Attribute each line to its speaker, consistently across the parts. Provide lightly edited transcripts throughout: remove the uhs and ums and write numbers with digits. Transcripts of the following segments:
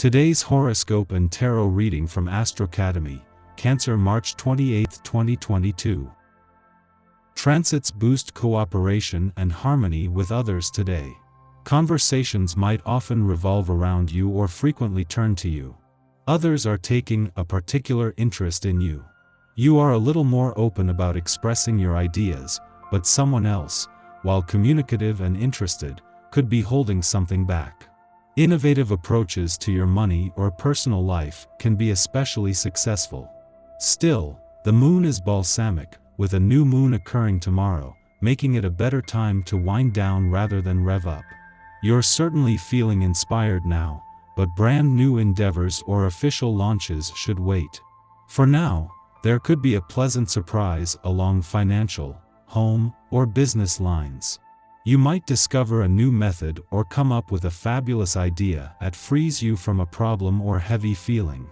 Speaker 1: Today's horoscope and tarot reading from Astrocademy, Cancer, March 28, 2022. Transits boost cooperation and harmony with others today. Conversations might often revolve around you or frequently turn to you. Others are taking a particular interest in you. You are a little more open about expressing your ideas, but someone else, while communicative and interested, could be holding something back. Innovative approaches to your money or personal life can be especially successful. Still, the moon is balsamic, with a new moon occurring tomorrow, making it a better time to wind down rather than rev up. You're certainly feeling inspired now, but brand new endeavors or official launches should wait. For now, there could be a pleasant surprise along financial, home, or business lines. You might discover a new method or come up with a fabulous idea that frees you from a problem or heavy feeling.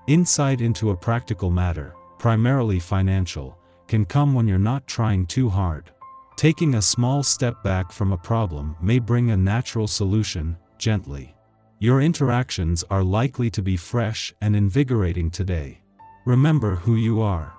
Speaker 1: Insight into a practical matter, primarily financial, can come when you're not trying too hard. Taking a small step back from a problem may bring a natural solution, gently. Your interactions are likely to be fresh and invigorating today. Remember who you are.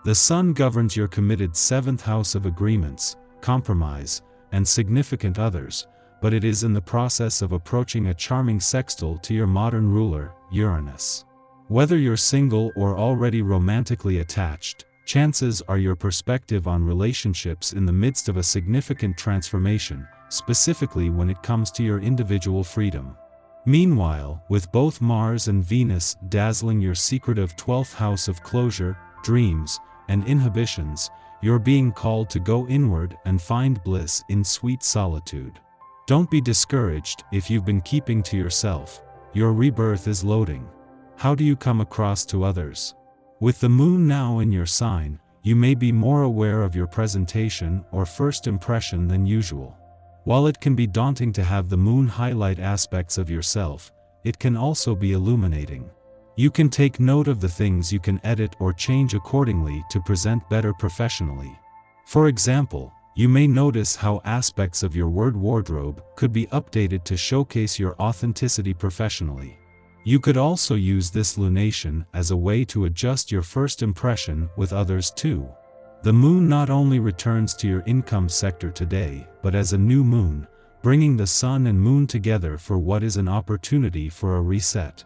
Speaker 1: The sun governs your committed 7th house of agreements, compromise, and significant others, but it is in the process of approaching a charming sextile to your modern ruler, Uranus. Whether you're single or already romantically attached, chances are your perspective on relationships in the midst of a significant transformation, specifically when it comes to your individual freedom. Meanwhile, with both Mars and Venus dazzling your secretive 12th house of closure, dreams, and inhibitions, you're being called to go inward and find bliss in sweet solitude. Don't be discouraged if you've been keeping to yourself. Your rebirth is loading. How do you come across to others? With the moon now in your sign, you may be more aware of your presentation or first impression than usual. While it can be daunting to have the moon highlight aspects of yourself, it can also be illuminating. You can take note of the things you can edit or change accordingly to present better professionally. For example, you may notice how aspects of your word wardrobe could be updated to showcase your authenticity professionally. You could also use this lunation as a way to adjust your first impression with others too. The moon not only returns to your income sector today, but as a new moon, bringing the sun and moon together for what is an opportunity for a reset.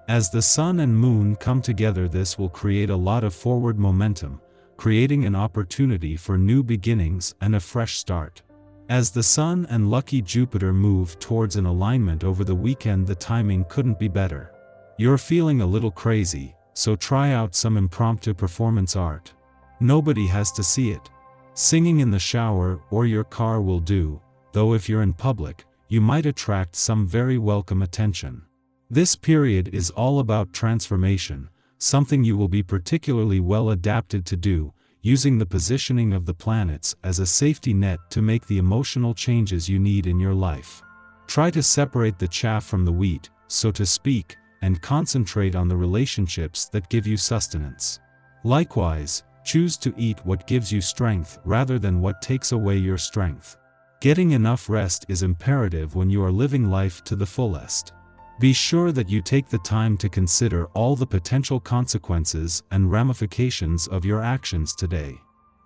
Speaker 1: As the sun and moon come together, this will create a lot of forward momentum, creating an opportunity for new beginnings and a fresh start. As the sun and lucky Jupiter move towards an alignment over the weekend, the timing couldn't be better. You're feeling a little crazy, so try out some impromptu performance art. Nobody has to see it. Singing in the shower or your car will do, though if you're in public, you might attract some very welcome attention. This period is all about transformation, something you will be particularly well adapted to do, using the positioning of the planets as a safety net to make the emotional changes you need in your life. Try to separate the chaff from the wheat, so to speak, and concentrate on the relationships that give you sustenance. Likewise, choose to eat what gives you strength rather than what takes away your strength. Getting enough rest is imperative when you are living life to the fullest. Be sure that you take the time to consider all the potential consequences and ramifications of your actions today.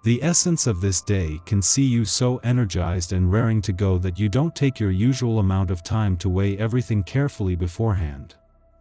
Speaker 1: The essence of this day can see you so energized and raring to go that you don't take your usual amount of time to weigh everything carefully beforehand.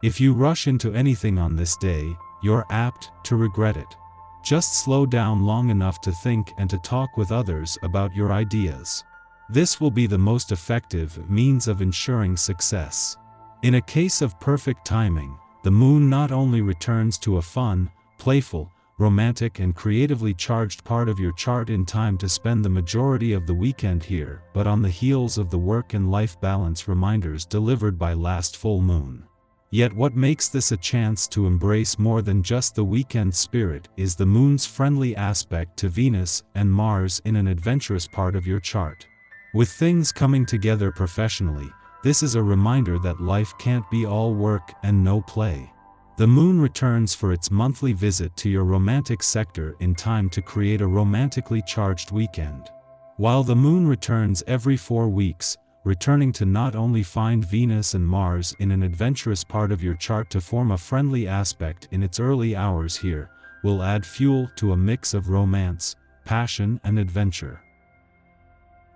Speaker 1: If you rush into anything on this day, you're apt to regret it. Just slow down long enough to think and to talk with others about your ideas. This will be the most effective means of ensuring success. In a case of perfect timing, the moon not only returns to a fun, playful, romantic and creatively charged part of your chart in time to spend the majority of the weekend here, but on the heels of the work and life balance reminders delivered by last full moon. Yet what makes this a chance to embrace more than just the weekend spirit is the moon's friendly aspect to Venus and Mars in an adventurous part of your chart. With things coming together professionally, this is a reminder that life can't be all work and no play. The moon returns for its monthly visit to your romantic sector in time to create a romantically charged weekend. While the moon returns every 4 weeks, returning to not only find Venus and Mars in an adventurous part of your chart to form a friendly aspect in its early hours here, will add fuel to a mix of romance, passion and adventure.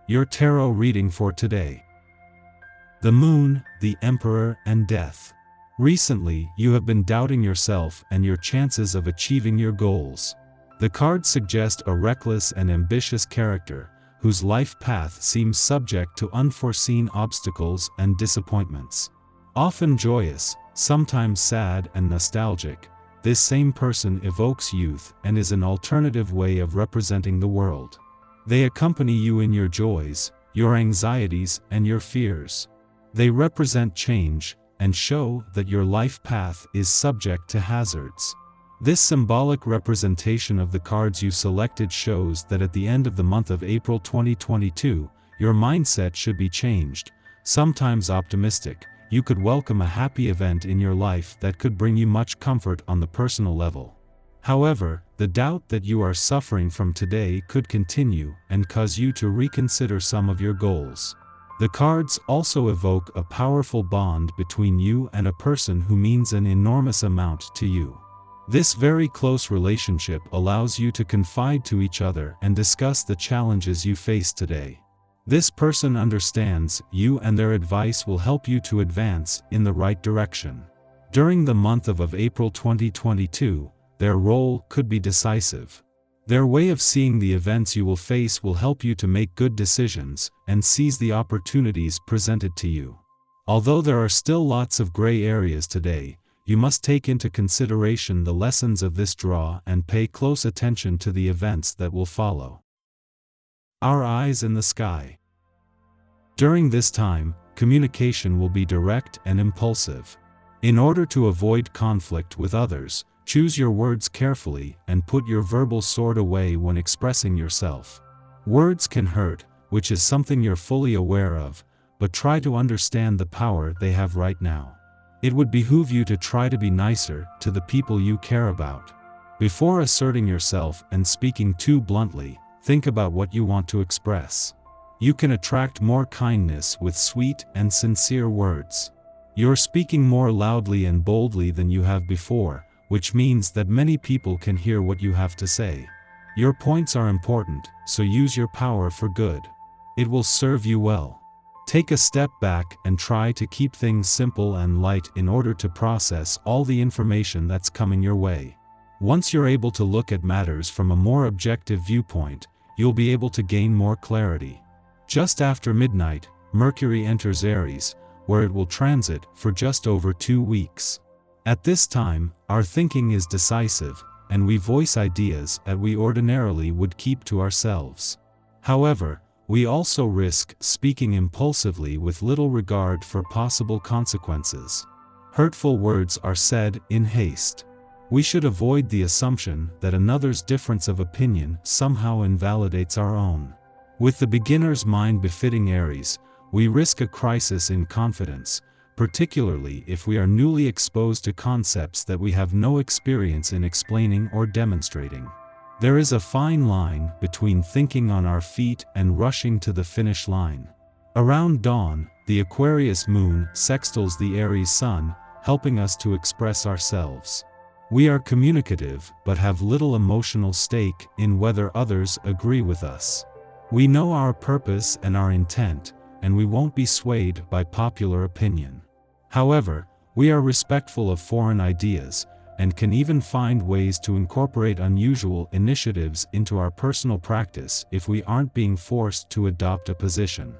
Speaker 1: Your tarot reading for today. The Moon, the Emperor and Death. Recently, you have been doubting yourself and your chances of achieving your goals. The cards suggest a reckless and ambitious character, whose life path seems subject to unforeseen obstacles and disappointments. Often joyous, sometimes sad and nostalgic, this same person evokes youth and is an alternative way of representing the world. They accompany you in your joys, your anxieties and your fears. They represent change, and show that your life path is subject to hazards. This symbolic representation of the cards you selected shows that at the end of the month of April 2022, your mindset should be changed. Sometimes optimistic, you could welcome a happy event in your life that could bring you much comfort on the personal level. However, the doubt that you are suffering from today could continue and cause you to reconsider some of your goals. The cards also evoke a powerful bond between you and a person who means an enormous amount to you. This very close relationship allows you to confide to each other and discuss the challenges you face today. This person understands you and their advice will help you to advance in the right direction. During the month of April 2022, their role could be decisive. Their way of seeing the events you will face will help you to make good decisions and seize the opportunities presented to you. Although there are still lots of gray areas today, you must take into consideration the lessons of this draw and pay close attention to the events that will follow. Our eyes in the sky. During this time, communication will be direct and impulsive. In order to avoid conflict with others, choose your words carefully and put your verbal sword away when expressing yourself. Words can hurt, which is something you're fully aware of, but try to understand the power they have right now. It would behoove you to try to be nicer to the people you care about. Before asserting yourself and speaking too bluntly, think about what you want to express. You can attract more kindness with sweet and sincere words. You're speaking more loudly and boldly than you have before, which means that many people can hear what you have to say. Your points are important, so use your power for good. It will serve you well. Take a step back and try to keep things simple and light in order to process all the information that's coming your way. Once you're able to look at matters from a more objective viewpoint, you'll be able to gain more clarity. Just after midnight, Mercury enters Aries, where it will transit for just over 2 weeks. At this time, our thinking is decisive, and we voice ideas that we ordinarily would keep to ourselves. However, we also risk speaking impulsively with little regard for possible consequences. Hurtful words are said in haste. We should avoid the assumption that another's difference of opinion somehow invalidates our own. With the beginner's mind befitting Aries, we risk a crisis in confidence, particularly if we are newly exposed to concepts that we have no experience in explaining or demonstrating. There is a fine line between thinking on our feet and rushing to the finish line. Around dawn, the Aquarius moon sextiles the Aries sun, helping us to express ourselves. We are communicative but have little emotional stake in whether others agree with us. We know our purpose and our intent, and we won't be swayed by popular opinion. However, we are respectful of foreign ideas, and can even find ways to incorporate unusual initiatives into our personal practice if we aren't being forced to adopt a position.